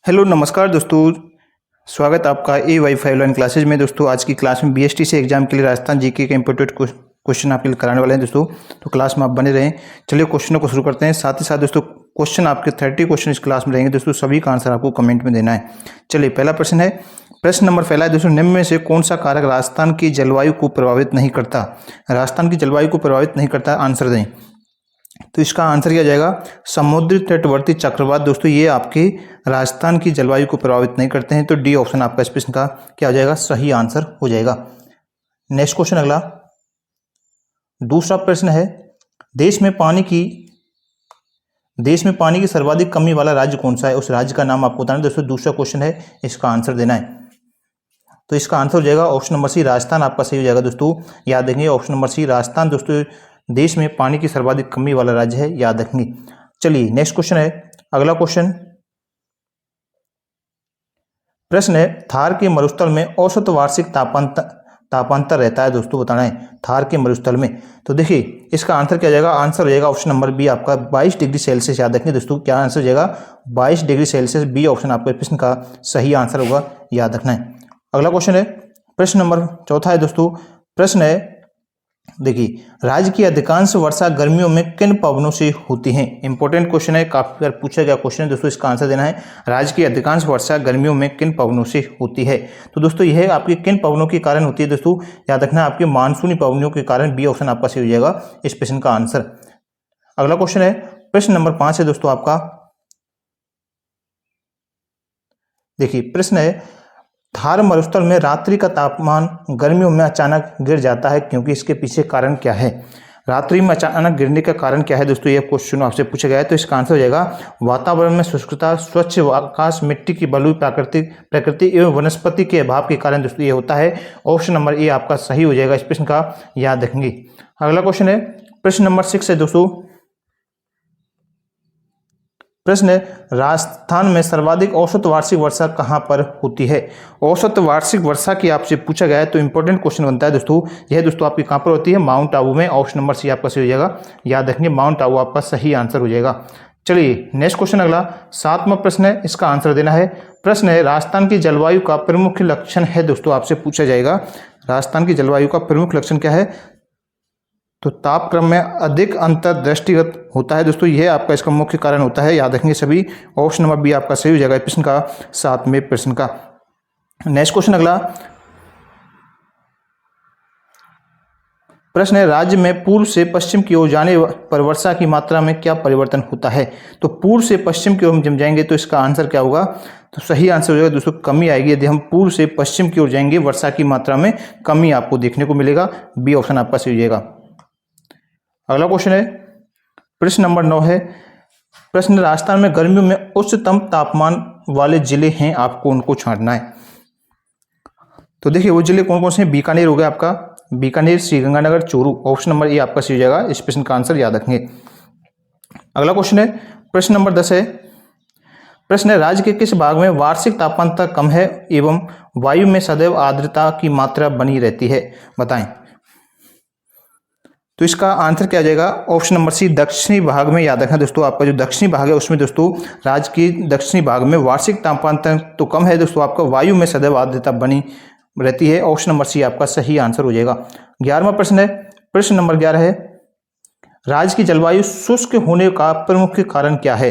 Hello नमस्कार दोस्तों। स्वागत आपका A वाई 5 ऑनलाइन क्लासेज में। दोस्तों आज की क्लास में BST से एग्जाम के लिए राजस्थान जीके के इंपोर्टेंट क्वेश्चन आपके लिए कराने वाले हैं दोस्तों। तो क्लास में आप बने रहें। चलिए क्वेश्चनों को शुरू करते हैं। साथ ही साथ दोस्तों क्वेश्चन आपके 30 क्वेश्चन इस क्लास में रहेंगे दोस्तों। सभी का आंसर आपको कमेंट में देना है। चलिए पहला प्रश्न है। प्रश्न नंबर पहला है दोस्तों, निम्न में से कौन सा कारक राजस्थान की जलवायु को प्रभावित नहीं करता? राजस्थान की जलवायु को प्रभावित नहीं करता, आंसर दें। तो इसका आंसर क्या जाएगा? समुद्री तटवर्ती चक्रवात। दोस्तों ये आपके राजस्थान की जलवायु को प्रभावित नहीं करते हैं। तो डी ऑप्शन आपका इस प्रश्न का क्या हो जाएगा? सही आंसर हो जाएगा। नेक्स्ट क्वेश्चन अगला, दूसरा प्रश्न है, देश में पानी की सर्वाधिक कमी वाला राज्य कौन सा है? उस राज्य का नाम आपको बताना है दोस्तों। दूसरा क्वेश्चन है, इसका आंसर देना है। तो इसका आंसर हो जाएगा ऑप्शन नंबर सी, राजस्थान आपका सही हो जाएगा दोस्तों। याद रखेंगे ऑप्शन नंबर सी, राजस्थान दोस्तों देश में पानी की सर्वाधिक कमी वाला राज्य है, याद रखेंगे। चलिए नेक्स्ट क्वेश्चन है। अगला क्वेश्चन, प्रश्न है, थार के मरुस्थल में औसत वार्षिक तापांतर रहता है दोस्तों, बताना है थार के मरुस्थल में। तो देखिए इसका आंसर क्या जाएगा? आंसर हो जाएगा ऑप्शन नंबर बी आपका 22 डिग्री सेल्सियस। याद रखेंगे दोस्तों, क्या आंसर हो जाएगा? 22 डिग्री सेल्सियस। बी ऑप्शन आपके प्रश्न का सही आंसर होगा, याद रखना है। अगला क्वेश्चन है, प्रश्न नंबर चौथा है दोस्तों। प्रश्न है, देखिए राज्य की अधिकांश वर्षा गर्मियों में किन पवनों से होती है? इंपॉर्टेंट क्वेश्चन है, काफी बार पूछा गया क्वेश्चन है दोस्तों। इसका आंसर देना है, राज्य की अधिकांश वर्षा गर्मियों में किन पवनों से होती है? तो दोस्तों यह आपके किन पवनों के कारण होती है दोस्तों? याद रखना आपके मानसूनी पवनों के कारण। बी ऑप्शन आपका सही हो जाएगा इस प्रश्न का आंसर। अगला क्वेश्चन है, प्रश्न नंबर 5 है दोस्तों आपका। देखिए प्रश्न है, थार मरुस्थल में रात्रि का तापमान गर्मियों में अचानक गिर जाता है, क्योंकि इसके पीछे कारण क्या है? रात्रि में अचानक गिरने का कारण क्या है दोस्तों? ये क्वेश्चन आपसे पूछा गया है। तो इसका आंसर हो जाएगा वातावरण में शुष्कता, स्वच्छ आकाश, मिट्टी की बलुई प्रकृति एवं वनस्पति के अभाव के कारण दोस्तों ये होता है। ऑप्शन नंबर ए आपका सही हो जाएगा इस प्रश्न का, याद रखेंगे। अगला क्वेश्चन है, प्रश्न नंबर 6 है दोस्तों। प्रश्न है, राजस्थान में सर्वाधिक औसत वार्षिक वर्षा कहां पर होती है? औसत वार्षिक वर्षा की आपसे पूछा गया है, तो इंपॉर्टेंट क्वेश्चन बनता है दोस्तों। यह दोस्तों आपकी कहां पर होती है? माउंट आबू में। ऑप्शन नंबर सी आपका सही हो जाएगा, याद रखेंगे माउंट आबू आपका सही आंसर हो जाएगा। चलिए नेक्स्ट क्वेश्चन अगला 7वां प्रश्न है, इसका आंसर देना है। प्रश्न है, राजस्थान की जलवायु का प्रमुख लक्षण है दोस्तों, आपसे पूछा जाएगा राजस्थान की जलवायु का प्रमुख लक्षण क्या है? तो तापक्रम में अधिक अंतर दृष्टिगत होता है दोस्तों, यह आपका इसका मुख्य कारण होता है, याद रखेंगे सभी। ऑप्शन नंबर बी आपका सही हो जाएगा प्रश्न का, 7वें प्रश्न का। नेक्स्ट क्वेश्चन अगला, प्रश्न है, राज्य में पूर्व से पश्चिम की ओर जाने पर वर्षा की मात्रा में क्या परिवर्तन होता है? तो पूर्व से पश्चिम की ओर हम जब जाएंगे तो इसका आंसर क्या होगा? तो सही आंसर हो जाएगा दोस्तों, कमी आएगी। यदि हम पूर्व से पश्चिम की ओर जाएंगे वर्षा की मात्रा में कमी आपको देखने को मिलेगा। बी ऑप्शन आपका सही हो जाएगा। अगला क्वेश्चन है, प्रश्न नंबर 9 है। प्रश्न, राजस्थान में गर्मियों में उच्चतम तापमान वाले जिले हैं, आपको उनको छांटना है। तो देखिए वो जिले कौन कौन से हैं? बीकानेर हो गया आपका, Bikaner, Sriganganagar, Churu. Option number A आपका सही हो जाएगा इस प्रश्न का आंसर, याद रखेंगे। अगला क्वेश्चन है, प्रश्न नंबर 10 है। प्रश्न है, राज्य के किस भाग में वार्षिक तापमान कम है एवं वायु में सदैव आर्द्रता की मात्रा बनी रहती है, बताएं। तो इसका आंसर क्या आ जाएगा? ऑप्शन नंबर सी, दक्षिणी भाग में। याद रखना दोस्तों, आपका जो दक्षिणी भाग है उसमें दोस्तों राज्य की दक्षिणी भाग में वार्षिक तापमान तो कम है दोस्तों, आपका वायु में सदैव आर्द्रता बनी रहती है। ऑप्शन नंबर सी आपका सही आंसर हो जाएगा। 11वां प्रश्न है, प्रश्न नंबर 11 है, राज्य की जलवायु शुष्क होने का प्रमुख कारण क्या है?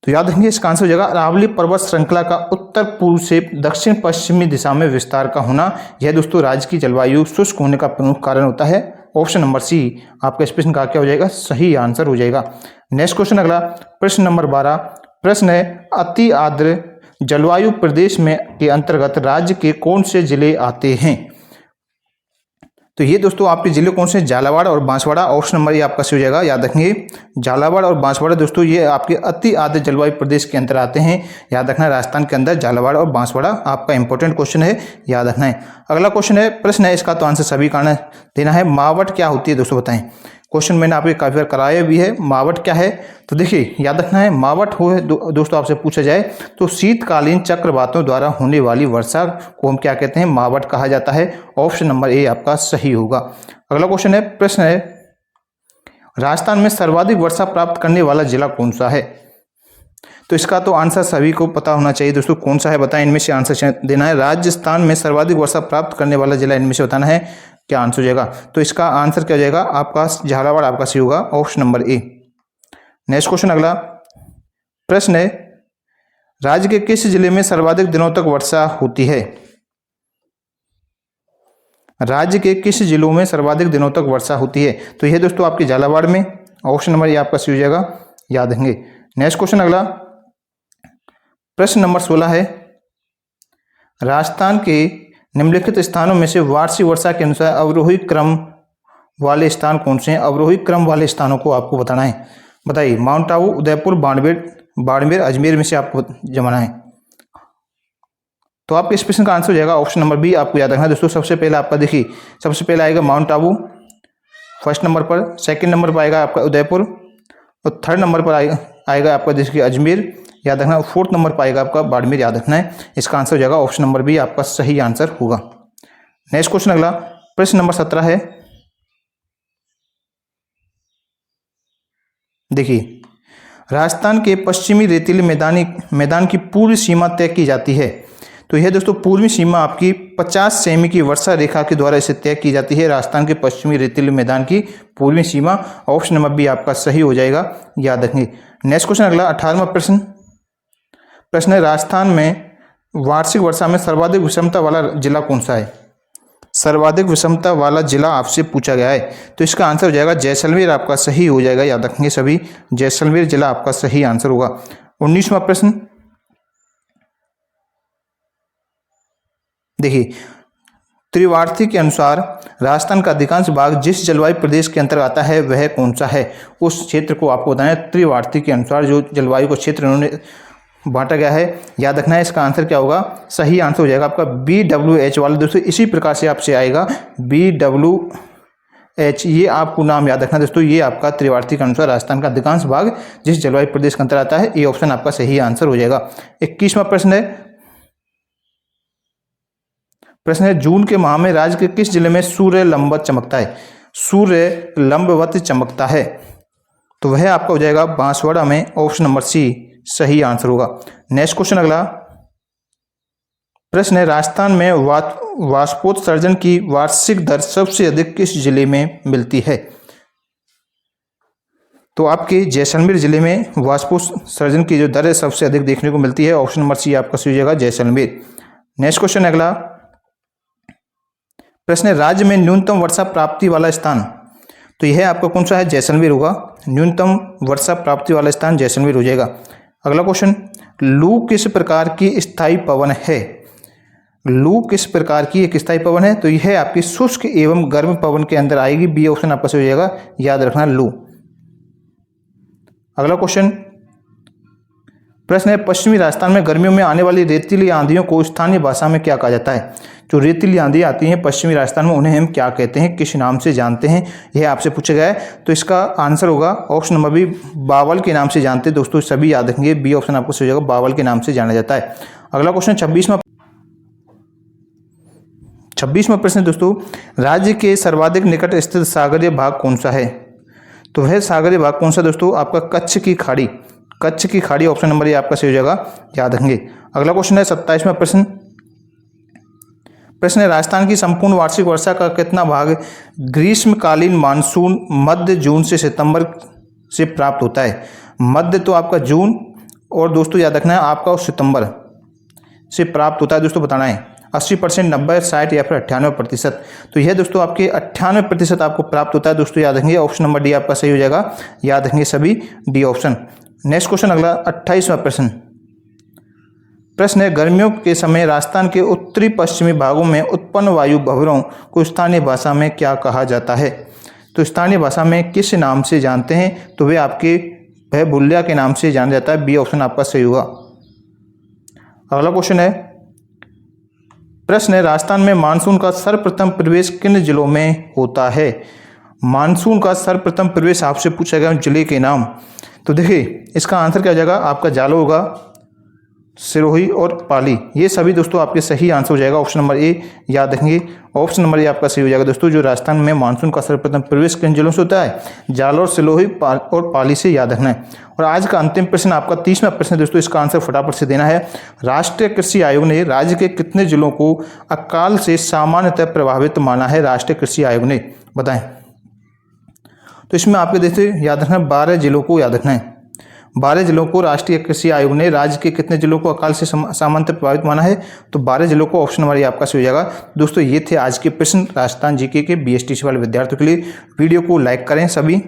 तो याद रखेंगे इसका आंसर हो जाएगा अरावली पर्वत श्रृंखला का उत्तर पूर्व से दक्षिण पश्चिमी दिशा में विस्तार का होना। यह दोस्तों राज्य की जलवायु शुष्क होने का प्रमुख कारण होता है। ऑप्शन नंबर सी आपका इस प्रश्न का क्या हो जाएगा? सही आंसर हो जाएगा। नेक्स्ट क्वेश्चन अगला, प्रश्न नंबर 12। प्रश्न है, अति आर्द्र जलवायु प्रदेश में के अंतर्गत राज्य के कौन से जिले आते हैं? तो ये दोस्तों आपके जिले कौन से? झालावाड़ और बांसवाड़ा। ऑप्शन नंबर ये आपका सही हो जाएगा, याद रखेंगे झालावाड़ और बांसवाड़ा दोस्तों ये आपके अति आर्द्र जलवायु प्रदेश के अंदर आते हैं। याद रखना राजस्थान के अंदर झालावाड़ और बांसवाड़ा आपका इंपॉर्टेंट क्वेश्चन है, याद रखना है। अगला क्वेश्चन है, प्रश्न है, इसका तो आंसर सभी कारण देना है। मावट क्या होती है दोस्तों, बताएं। क्वेश्चन मैंने आपको काफी बार कराया भी है। मावट क्या है? तो देखिए याद रखना है, मावट हो दोस्तों आपसे पूछा जाए तो शीतकालीन चक्रवातों द्वारा होने वाली वर्षा को हम क्या कहते हैं? मावट कहा जाता है। ऑप्शन नंबर ए आपका सही होगा। अगला क्वेश्चन है, प्रश्न है, राजस्थान में सर्वाधिक वर्षा प्राप्त करने वाला जिला कौन सा है? तो इसका तो आंसर सभी को पता होना चाहिए दोस्तों, कौन सा है बताएं, इनमें से आंसर देना है। राजस्थान में सर्वाधिक वर्षा प्राप्त करने वाला जिला इनमें से बताना है, क्या आंसर हो जाएगा। तो इसका आंसर क्या हो जाएगा आपका, झालावाड़ आपका सही होगा, option number A. Next question अगला प्रश्न है, राज्य के किस जिले में सर्वाधिक दिनों तक वर्षा होती है। राज्य के किस जिलों में सर्वाधिक दिनों तक वर्षा होती है। तो यह दोस्तों आपके झालावाड़ में, ऑप्शन नंबर ए आपका सही हो जाएगा, याद रखेंगे। नेक्स्ट क्वेश्चन अगला प्रश्न नंबर 16 है, राजस्थान के निम्नलिखित स्थानों में से वार्षिक वर्षा के अनुसार अवरोही क्रम वाले स्थान कौन से हैं। अवरोही क्रम वाले स्थानों को आपको बताना है, बताइए। माउंट आबू, उदयपुर, बाड़मेर, अजमेर में से आपको जमाना है। तो आपके इस प्रश्न का आंसर हो जाएगा ऑप्शन नंबर बी, आपको याद रखना है दोस्तों। सबसे पहले आपका देखिए, सबसे पहले आएगा माउंट आबू फर्स्ट नंबर पर, सेकंड नंबर पर आएगा आपका उदयपुर, और थर्ड नंबर पर आएगा आपका देखिए अजमेर, याद रखना। फोर्थ नंबर पर आएगा आपका बाड़मेर, याद रखना है। इसका आंसर हो जाएगा ऑप्शन नंबर बी, आपका सही आंसर होगा। नेक्स्ट क्वेश्चन अगला प्रश्न नंबर 17 है, देखिए राजस्थान के पश्चिमी रेतीले मैदान की पूर्वी सीमा तय की जाती है। तो यह दोस्तों पूर्वी सीमा आपकी 50 सेमी की वर्षा रेखा के द्वारा इसे तय की जाती है। राजस्थान के पश्चिमी रेतीले मैदान की पूर्वी सीमा, ऑप्शन नंबर बी आपका सही हो जाएगा, याद रखेंगे। नेक्स्ट क्वेश्चन अगला 18वां प्रश्न है, राजस्थान में वार्षिक वर्षा में सर्वाधिक विषमता वाला जिला कौन सा है। सर्वाधिक विषमता वाला जिला आपसे पूछा गया है, तो इसका आंसर हो जाएगा जैसलमेर, आपका सही हो जाएगा, याद रखेंगे सभी। जैसलमेर जिला आपका सही आंसर होगा। 19वां प्रश्न देखिए, त्रिवार्थी के अनुसार राजस्थान का अधिकांश भाग जिस जलवायु प्रदेश के अंतर्गत आता है वह कौन सा है। उस क्षेत्र को आपको बताना है। त्रिवार्थी के अनुसार जो जलवायु को क्षेत्र उन्होंने बांटा गया है, याद रखना है। इसका आंसर क्या होगा, सही आंसर हो जाएगा आपका BWH वाला। दोस्तों इसी प्रकार से आपसे आएगा BWH, ये आपको नाम याद रखना दोस्तों। ये आपका त्रिवार्थी के अनुसार राजस्थान का अधिकांश भाग जिस जलवायु प्रदेश के अंतर्गत आता है, ये ऑप्शन आपका सही आंसर हो जाएगा। 21वां प्रश्न है, जून के माह में राज्य के किस जिले में सूर्य लंबवत चमकता है। सूर्य लंबवत चमकता है, तो वह आपका हो जाएगा बांसवाड़ा में, ऑप्शन नंबर सी सही आंसर होगा। नेक्स्ट क्वेश्चन अगला प्रश्न है, राजस्थान में वाष्पोत्सर्जन की वार्षिक दर सबसे अधिक किस जिले में मिलती है। तो आपके जैसलमेर जिले में वाष्पोत्सर्जन की जो दर है सबसे अधिक देखने को मिलती है, ऑप्शन नंबर सी आपका सही हो जाएगा, जैसलमेर। नेक्स्ट क्वेश्चन अगला प्रश्न है, राज्य में न्यूनतम वर्षा प्राप्ति वाला स्थान। तो यह आपका कौन सा है, जैसलमेर होगा। न्यूनतम वर्षा प्राप्ति वाला स्थान जैसलमेर हो जाएगा। अगला क्वेश्चन, लू किस प्रकार की स्थायी पवन है। लू किस प्रकार की एक स्थायी पवन है। तो यह आपकी शुष्क एवं गर्म पवन के अंदर आएगी, बी ऑप्शन आपका सही हो जाएगा, याद रखना लू। अगला क्वेश्चन प्रश्न है, पश्चिमी राजस्थान में गर्मियों में आने वाली रेतीली आंधियों को स्थानीय भाषा में क्या कहा जाता है। जो रेतीली आंधी आती हैं पश्चिमी राजस्थान में, उन्हें हम क्या कहते हैं, किस नाम से जानते हैं, यह आपसे पूछा गया है। तो इसका आंसर होगा ऑप्शन नंबर बी, बावल के नाम से जानते हैं दोस्तों, सभी याद रखेंगे, बी ऑप्शन आपको सही हो जाएगा, बावल के नाम से जाना जाता है। अगला क्वेश्चन 26वां प्रश्न दोस्तों, राज्य के सर्वाधिक निकट स्थित सागरीय भाग कौन सा है। तो वह सागरीय भाग कौन सा दोस्तों, आपका कच्छ की खाड़ी, कच्छ की खाड़ी, ऑप्शन नंबर ए आपका सही हो जाएगा, याद रखेंगे। अगला क्वेश्चन है 27वां प्रश्न है, राजस्थान की संपूर्ण वार्षिक वर्षा का कितना भाग ग्रीष्मकालीन मानसून मध्य जून से सितंबर से प्राप्त होता है। मध्य तो आपका जून, और दोस्तों याद रखना है आपका सितंबर से प्राप्त होता है, दोस्तों बताना है 80%, 90, 60 या फिर 98%। तो यह दोस्तों आपके 98% आपको प्राप्त होता है, दोस्तों याद रखेंगे, ऑप्शन नंबर डी आपका सही हो जाएगा, याद रखेंगे सभी, डी ऑप्शन। नेक्स्ट क्वेश्चन अगला 28वां प्रश्न है, गर्मियों के समय राजस्थान के उत्तरी पश्चिमी भागों में उत्पन्न वायु भंवरों को स्थानीय भाषा में क्या कहा जाता है। तो स्थानीय भाषा में किस नाम से जानते हैं। तो वे आपके भयभुल्या के नाम से जाना जाता है, बी ऑप्शन आपका सही होगा। अगला क्वेश्चन है, प्रश्न है, राजस्थान में मानसून का सर्वप्रथम प्रवेश किन जिलों में होता है। मानसून का सर्वप्रथम प्रवेश आपसे पूछा गया जिले के नाम। तो देखिए इसका आंसर क्या हो जाएगा, आपका जालो होगा, सिरोही और पाली, ये सभी दोस्तों आपके सही आंसर हो जाएगा। ऑप्शन नंबर ए याद रखेंगे। ऑप्शन नंबर ए आपका सही हो जाएगा दोस्तों। जो राजस्थान में मानसून का सर्वप्रथम प्रवेश किन जिलों से होता है? जालौर, सिरोही और पाली से याद रखना है। और आज का अंतिम प्रश्न आपका 30वां प्रश्न है दोस्तों, इसका आंसर फटाफट से देना है। राष्ट्रीय कृषि आयोग ने राज्य के कितने जिलों को अकाल से सामान्यतः प्रभावित माना है? राष्ट्रीय कृषि आयोग ने, बताएं। तो इसमें आपके देखिए याद रखना 12 जिलों को याद रखना है। 12 जिलों को राष्ट्रीय कृषि आयोग ने राज्य के कितने जिलों को अकाल से सामान्यतः प्रभावित माना है? तो 12 जिलों को। ऑप्शन नंबर ए आपका सही हो जाएगा। दोस्तों ये थे आज के प्रश्न राजस्थान जीके के बीएसटीसी वाले विद्यार्थियों के लिए। वीडियो को लाइक करें सभी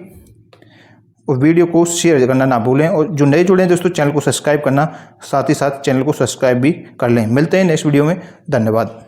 और वीडियो को शेयर करना ना भूलें। और जो नए जुड़े हैं दोस्तों चैनल को सब्सक्राइब करना, साथ ही साथ चैनल को सब्सक्राइब भी कर लें। मिलते हैं नेक्स्ट वीडियो में। धन्यवाद।